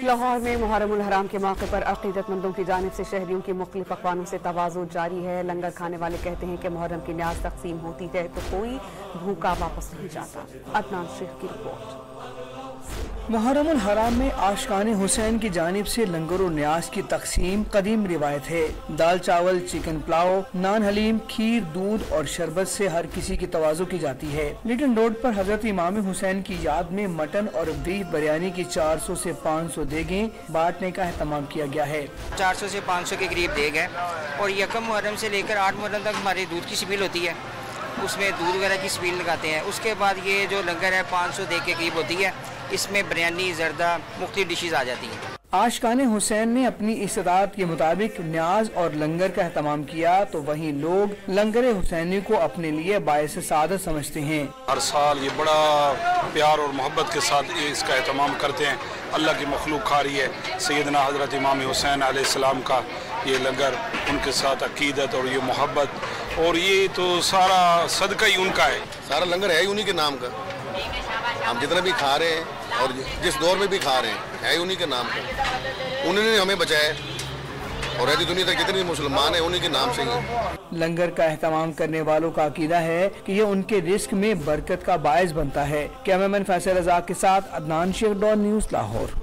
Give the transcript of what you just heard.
लाहौर में मुहर्रम उल हराम के मौके पर अक़ीदतमंदों की जानिब से शहरियों की मुख्तलिफ पकवानों से तवाज़ुन जारी है। लंगर खाने वाले कहते हैं कि मुहर्रम की न्याज तकसीम होती है तो कोई भूखा वापस नहीं जाता। अदनान शेख की रिपोर्ट। मुहर्रम उल हराम में आशिकाने हुसैन की जानिब से लंगर और न्याज की तकसीम कदीम रिवायत है। दाल चावल, चिकन पुलाव, नान हलीम, खीर, दूध और शरबत से हर किसी की तवाज़ु की जाती है। लिटन रोड पर हजरत इमाम हुसैन की याद में मटन और बीफ बिरयानी की 400 से 500 देगें बांटने का एहतमाम किया गया है। 400 से 500 के करीब देग है और यकम मुहर्रम से लेकर 8 मुहर्रम तक हमारी दूध की छबील होती है, उसमें दूध वगैरह की छबील लगाते हैं। उसके बाद ये जो लंगर है 500 देग के करीब होती है, इसमें बिरयानी, जर्दा, मुख्तलिफ डिशेज आ जाती हैं। आशिकाने हुसैन ने अपनी इस्तात के मुताबिक न्याज और लंगर का एहतमाम किया तो वहीं लोग लंगर हुसैनी को अपने लिए बायस सआदत समझते हैं। हर साल ये बड़ा प्यार और मोहब्बत के साथ इसका एहतमाम करते हैं। अल्लाह की मखलूक खा रही है। सैयदना हजरत इमाम हुसैन अलैहिस्सलाम का ये लंगर, उनके साथ अकीदत और ये मोहब्बत, और ये तो सारा सदका ही उनका है। सारा लंगर है ही उन्हीं के नाम का। हम जितना भी खा रहे हैं और जिस दौर में भी खा रहे हैं है उन्हीं के नाम का। उन्होंने हमें बचाया और ऐसी दुनिया तक जितने मुसलमान हैं उन्हीं के नाम से ही। लंगर का एहतमाम करने वालों का अकीदा है कि ये उनके रिस्क में बरकत का बायस बनता है। कैमरामैन फैसल रज़ा के साथ अदनान शेख, डॉन न्यूज़, लाहौर।